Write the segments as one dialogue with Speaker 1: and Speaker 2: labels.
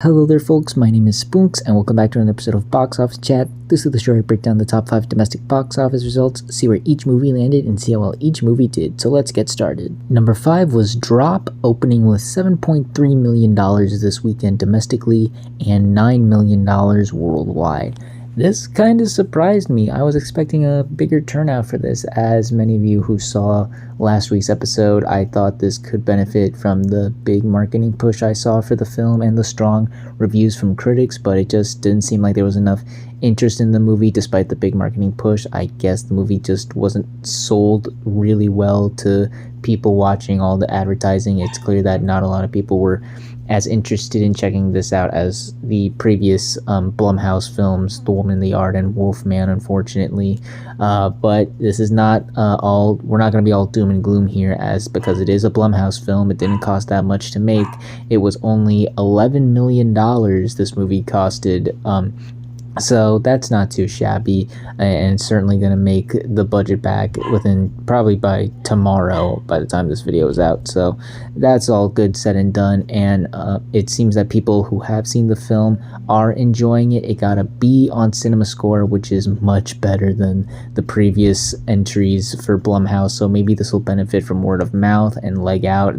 Speaker 1: Hello there folks, my name is Spoonks and welcome back to another episode of Box Office Chat. This is the show where I break down the top 5 domestic box office results, see where each movie landed, and see how well each movie did. So let's get started. Number 5 was Drop, opening with $7.3 million this weekend domestically and $9 million worldwide. This kind of surprised me. I was expecting a bigger turnout for this. As many of you who saw last week's episode, I thought this could benefit from the big marketing push I saw for the film and the strong reviews from critics, but it just didn't seem like there was enough interest in the movie despite the big marketing push. I guess the movie just wasn't sold really well to people watching all the advertising. It's clear that not a lot of people were as interested in checking this out as the previous Blumhouse films, The Woman in the Yard and Wolfman, unfortunately. But this is not we're not going to be all doom and gloom here, as because it is a Blumhouse film. It didn't cost that much to make. It was only $11 million this movie costed. So that's not too shabby, and certainly going to make the budget back within probably by tomorrow by the time this video is out. So that's all good said and done, and it seems that people who have seen the film are enjoying it. It got a B on CinemaScore, which is much better than the previous entries for Blumhouse, so maybe this will benefit from word of mouth and leg out.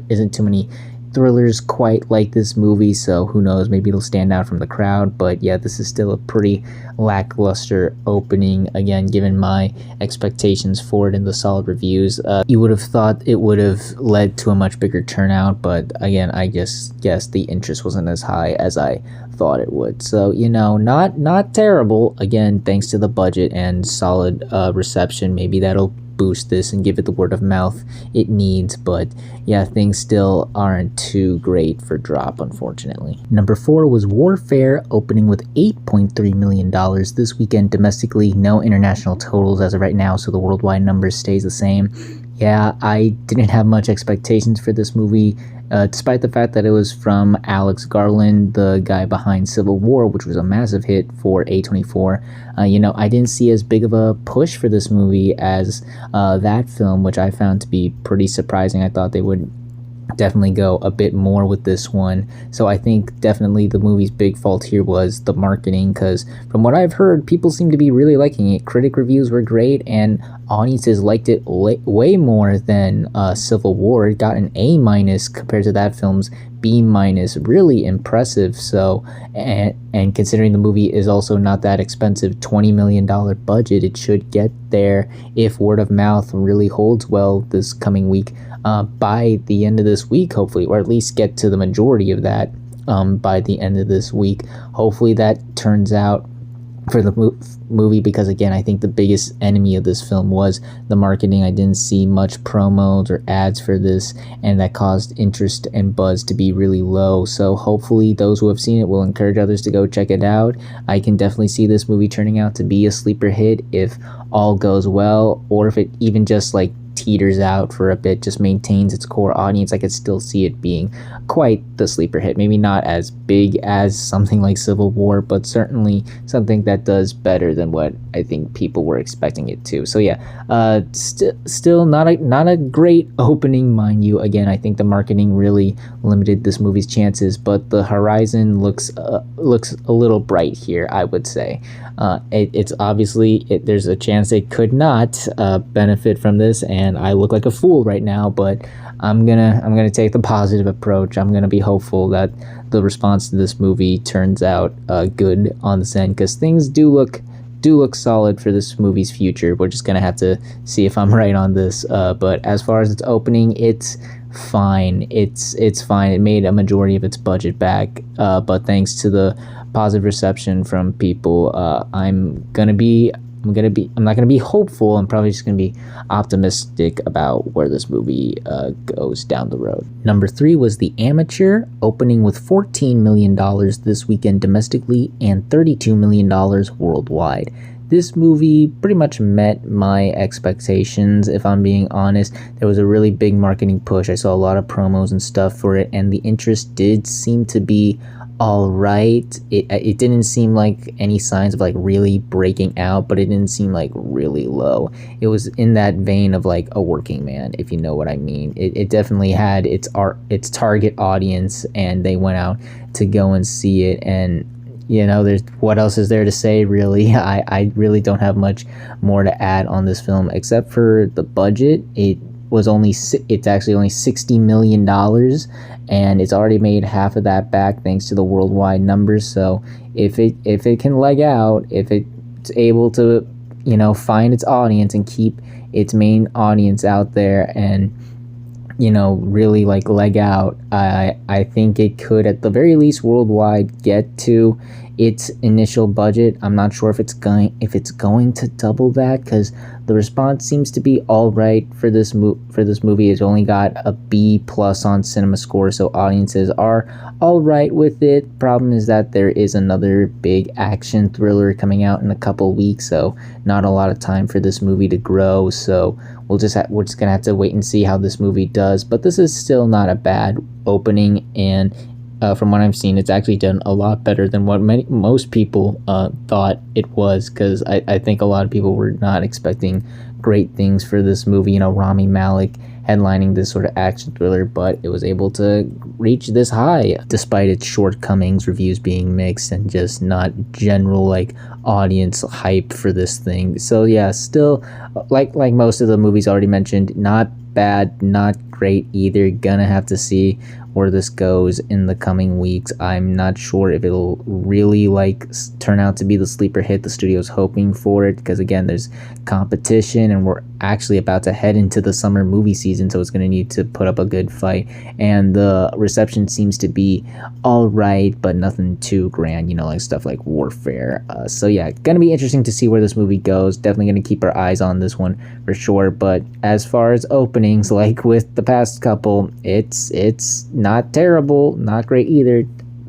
Speaker 1: Isn't too many thrillers quite like this movie, so who knows, maybe it'll stand out from the crowd. But yeah, this is still a pretty lackluster opening, again, given my expectations for it and the solid reviews. You would have thought it would have led to a much bigger turnout, but again, I just guess the interest wasn't as high as I thought it would. So, you know, not terrible. Again, thanks to the budget and solid reception, maybe that'll boost this and give it the word of mouth it needs. But yeah, things still aren't too great for Drop, unfortunately. Number 4 was Warfare, opening with $8.3 million this weekend domestically. No international totals as of right now, so the worldwide number stays the same. Yeah, I didn't have much expectations for this movie, despite the fact that it was from Alex Garland, the guy behind Civil War, which was a massive hit for A24. I didn't see as big of a push for this movie as that film, which I found to be pretty surprising. I thought they would definitely go a bit more with this one. So I think definitely the movie's big fault here was the marketing, because from what I've heard, people seem to be really liking it. Critic reviews were great and audiences liked it way more than Civil War. It got an A- compared to that film's B-. Really impressive. So and considering the movie is also not that expensive, $20 million budget, it should get there if word of mouth really holds well this coming week. By the end of this week, hopefully, or at least get to the majority of that by the end of this week. Hopefully that turns out for the movie, because again, I think the biggest enemy of this film was the marketing. I didn't see much promos or ads for this, and that caused interest and buzz to be really low. So hopefully those who have seen it will encourage others to go check it out. I can definitely see this movie turning out to be a sleeper hit if all goes well, or if it even just like teeters out for a bit, just maintains its core audience. I could still see it being quite the sleeper hit. Maybe not as big as something like Civil War, but certainly something that does better than what I think people were expecting it to. So yeah, still not a great opening, mind you. Again, I think the marketing really limited this movie's chances, but the horizon looks a little bright here, I would say. It's obviously there's a chance it could not benefit from this, and I look like a fool right now, but I'm gonna take the positive approach. I'm gonna be hopeful that the response to this movie turns out good on this end, because things do look solid for this movie's future. We're just gonna have to see if I'm right on this. But as far as its opening, it's fine. It's fine. It made a majority of its budget back, but thanks to the positive reception from people, I'm not gonna be hopeful. I'm probably just gonna be optimistic about where this movie goes down the road. Number 3 was The Amateur, opening with $14 million this weekend domestically and $32 million worldwide. This movie pretty much met my expectations, if I'm being honest. There was a really big marketing push. I saw a lot of promos and stuff for it, and the interest did seem to be all right. It didn't seem like any signs of like really breaking out, but it didn't seem like really low. It was in that vein of like a working man, if you know what I mean. It definitely had its target audience, and they went out to go and see it. And there's what else is there to say, really? I really don't have much more to add on this film except for the budget. It's actually only $60 million, and it's already made half of that back thanks to the worldwide numbers. So if it can leg out, if it's able to find its audience and keep its main audience out there, and really like leg out, I think it could at the very least worldwide get to its initial budget. I'm not sure if it's going to double that, because the response seems to be all right for this movie. It's only got a B+ on CinemaScore, so audiences are all right with it. Problem is that there is another big action thriller coming out in a couple weeks, so not a lot of time for this movie to grow. So we're just gonna have to wait and see how this movie does. But this is still not a bad opening, and from what I've seen, it's actually done a lot better than what most people thought it was, because I think a lot of people were not expecting great things for this movie. Rami Malek headlining this sort of action thriller, but it was able to reach this high despite its shortcomings, reviews being mixed, and just not general like audience hype for this thing. So yeah, still like most of the movies already mentioned, not bad, not great either. Gonna have to see where this goes in the coming weeks. I'm not sure if it'll really turn out to be the sleeper hit the studio's hoping for it, because again, there's competition, and we're actually about to head into the summer movie season, so it's going to need to put up a good fight. And the reception seems to be all right, but nothing too grand, like stuff like Warfare. So yeah, gonna be interesting to see where this movie goes. Definitely gonna keep our eyes on this one for sure. But as far as openings, like with the past couple, it's not terrible, not great either,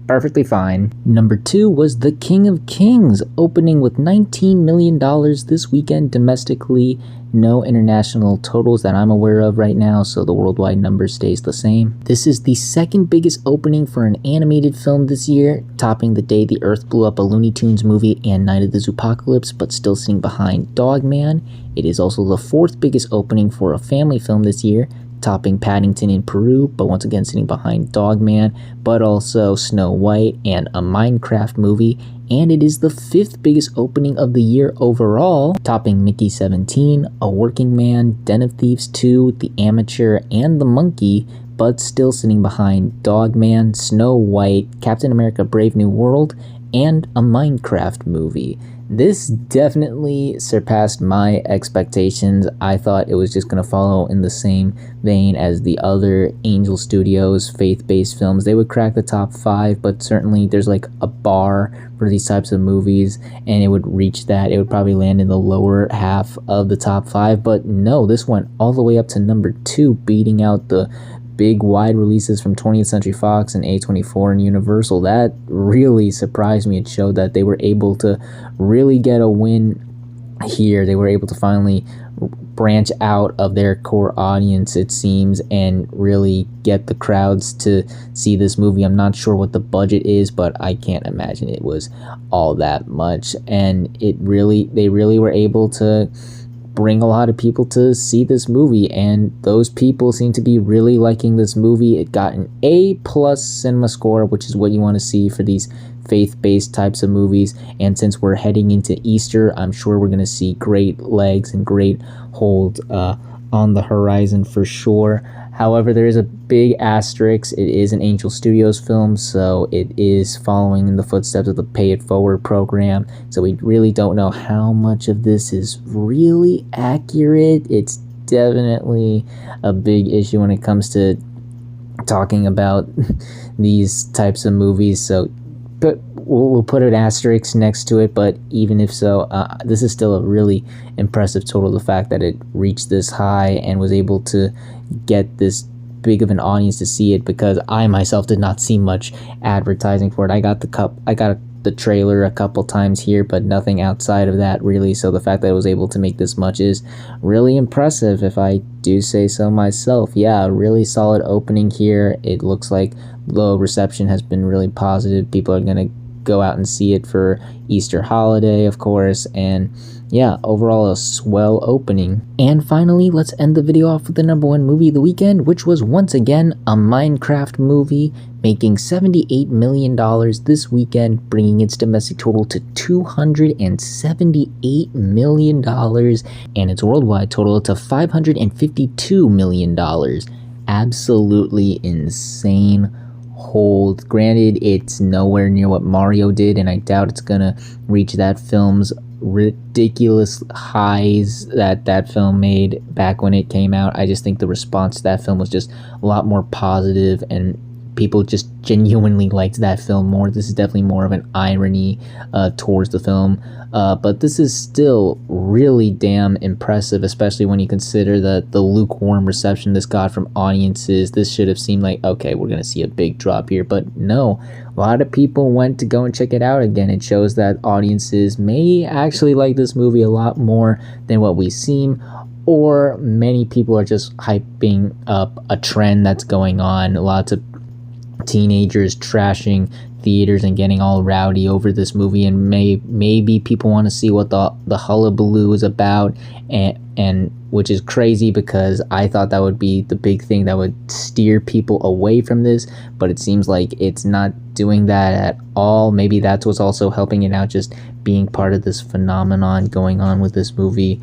Speaker 1: perfectly fine. Number 2 was The King of Kings, opening with $19 million this weekend domestically. No international totals that I'm aware of right now, so the worldwide number stays the same. This is the second biggest opening for an animated film this year, topping The Day the Earth Blew Up, a Looney Tunes movie, and Night of the Zoopocalypse, but still sitting behind Dogman. It is also the fourth biggest opening for a family film this year, topping Paddington in Peru, but once again sitting behind Dogman, but also Snow White and a Minecraft movie. And it is the fifth biggest opening of the year overall, topping Mickey 17, A Working Man, Den of Thieves 2, The Amateur, and The Monkey, but still sitting behind Dogman, Snow White, Captain America Brave New World, and a Minecraft movie. This definitely surpassed my expectations. I thought it was just going to follow in the same vein as the other Angel Studios faith-based films. They would crack the top 5, but certainly there's like a bar for these types of movies, and it would reach that. It would probably land in the lower half of the top 5, but no, this went all the way up to number 2, beating out the big wide releases from 20th Century Fox and A24 and Universal. That really surprised me. It showed that they were able to really get a win here. They were able to finally branch out of their core audience, it seems, and really get the crowds to see this movie. I'm not sure what the budget is, but I can't imagine it was all that much. And they really were able to bring a lot of people to see this movie, and those people seem to be really liking this movie. It got an A+ CinemaScore, which is what you want to see for these faith-based types of movies. And since we're heading into Easter, I'm sure we're going to see great legs and great hold on the horizon for sure. However, there is a big asterisk. It is an Angel Studios film, so it is following in the footsteps of the Pay It Forward program. So we really don't know how much of this is really accurate. It's definitely a big issue when it comes to talking about these types of movies. So, but we'll put an asterisk next to it. But even if so, this is still a really impressive total. The fact that it reached this high and was able to get this big of an audience to see it, because I myself did not see much advertising for it. I got a the trailer a couple times here, but nothing outside of that really. So the fact that I was able to make this much is really impressive, if I do say so myself. Yeah, really solid opening here. It looks like the reception has been really positive. People are gonna go out and see it for Easter holiday, of course, and yeah, overall a swell opening. And finally, let's end the video off with the number one movie of the weekend, which was once again a Minecraft movie, making $78 million this weekend, bringing its domestic total to $278 million, and its worldwide total to $552 million. Absolutely insane hold. Granted, it's nowhere near what Mario did, and I doubt it's gonna reach that film's ridiculous highs that film made back when it came out. I just think the response to that film was just a lot more positive, and people just genuinely liked that film more. This is definitely more of an irony towards the film, but this is still really damn impressive, especially when you consider the lukewarm reception this got from audiences. This should have seemed like, okay, we're gonna see a big drop here, but no, a lot of people went to go and check it out again. It shows that audiences may actually like this movie a lot more than what we seem, or many people are just hyping up a trend that's going on. Lots of teenagers trashing theaters and getting all rowdy over this movie, and maybe people want to see what the hullabaloo is about, and which is crazy, because I thought that would be the big thing that would steer people away from this, but it seems like it's not doing that at all. Maybe that's what's also helping it out, just being part of this phenomenon going on with this movie.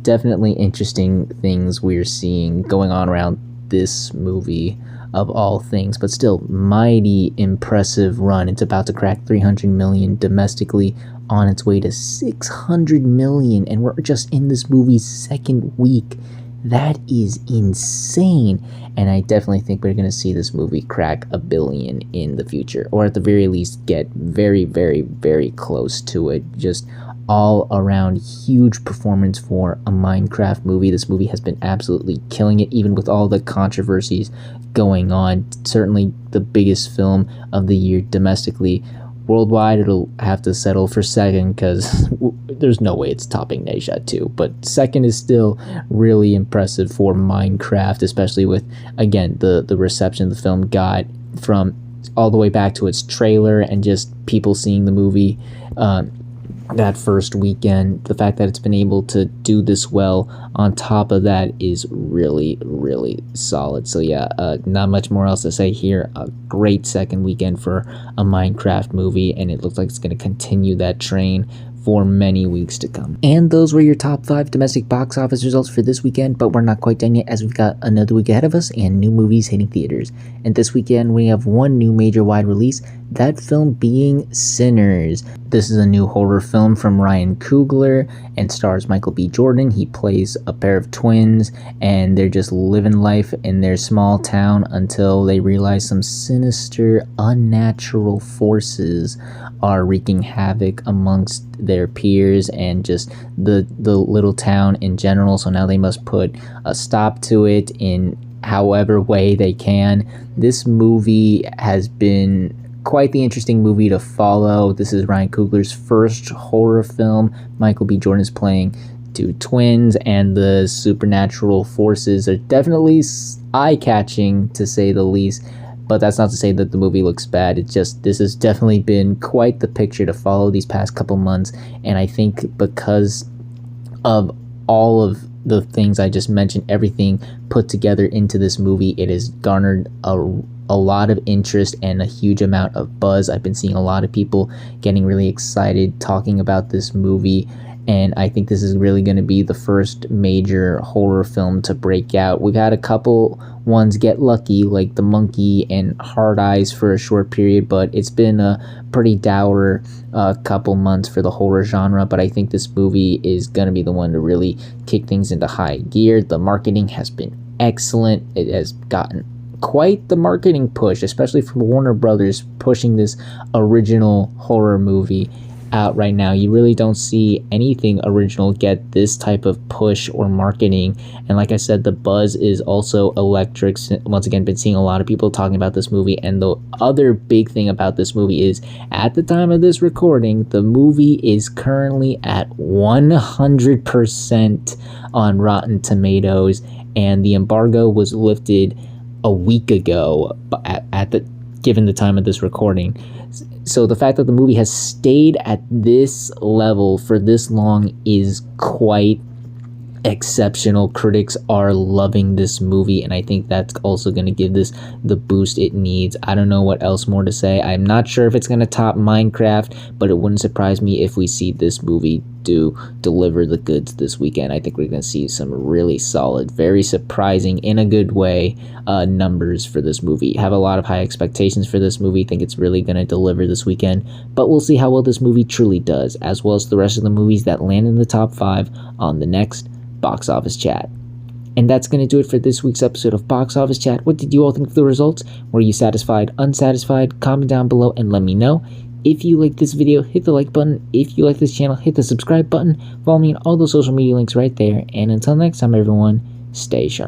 Speaker 1: Definitely interesting things we're seeing going on around this movie, of all things, but still mighty impressive run. It's about to crack 300 million domestically, on its way to 600 million, and we're just in this movie's second week. That is insane, and I definitely think we're gonna see this movie crack $1 billion in the future, or at the very least get very, very, very close to it. Just all around huge performance for a Minecraft movie. This movie has been absolutely killing it, even with all the controversies going on. Certainly the biggest film of the year domestically. Worldwide, it'll have to settle for second, because there's no way it's topping Ne Zha 2. But second is still really impressive for Minecraft, especially with, again, the reception the film got from all the way back to its trailer and just people seeing the movie that first weekend. The fact that it's been able to do this well on top of that is really, really solid. So yeah, not much more else to say here. A great second weekend for a Minecraft movie, and it looks like it's going to continue that train for many weeks to come. And those were your top 5 domestic box office results for this weekend, but we're not quite done yet, as we've got another week ahead of us and new movies hitting theaters. And this weekend we have one new major wide release, that film being Sinners. This is a new horror film from Ryan Coogler and stars Michael B. Jordan. He plays a pair of twins, and they're just living life in their small town until they realize some sinister, unnatural forces are wreaking havoc amongst their peers and just the little town in general. So now they must put a stop to it in however way they can. This movie has been quite the interesting movie to follow. This is Ryan Coogler's first horror film. Michael B. Jordan is playing two twins, and the supernatural forces are definitely eye-catching, to say the least. But that's not to say that the movie looks bad. It's just, this has definitely been quite the picture to follow these past couple months. And I think because of all of the things I just mentioned, everything put together into this movie, it has garnered a lot of interest and a huge amount of buzz. I've been seeing a lot of people getting really excited talking about this movie, and I think this is really going to be the first major horror film to break out. We've had a couple ones get lucky, like The Monkey and Hard Eyes for a short period, but it's been a pretty dour couple months for the horror genre. But I think this movie is going to be the one to really kick things into high gear. The marketing has been excellent. It has gotten quite the marketing push, especially from Warner Brothers, pushing this original horror movie. out right now. You really don't see anything original get this type of push or marketing. And like I said, the buzz is also electric. Once again, been seeing a lot of people talking about this movie. And the other big thing about this movie is, at the time of this recording, the movie is currently at 100% on Rotten Tomatoes, and the embargo was lifted a week ago given the time of this recording. So the fact that the movie has stayed at this level for this long is quite exceptional. Critics are loving this movie, and I think that's also going to give this the boost it needs. I don't know what else more to say. I'm not sure if it's going to top Minecraft, but it wouldn't surprise me if we see this movie deliver the goods this weekend. I think we're going to see some really solid, very surprising in a good way numbers for this movie. Have a lot of high expectations for this movie. Think it's really going to deliver this weekend, but we'll see how well this movie truly does, as well as the rest of the movies that land in the top 5 on the next Box Office Chat. And that's going to do it for this week's episode of Box Office Chat. What did you all think of the results? Were you satisfied, unsatisfied? Comment down below and let me know. If you like this video, hit the like button. If you like this channel, hit the subscribe button. Follow me on all those social media links right there. And until next time, everyone, stay sharp.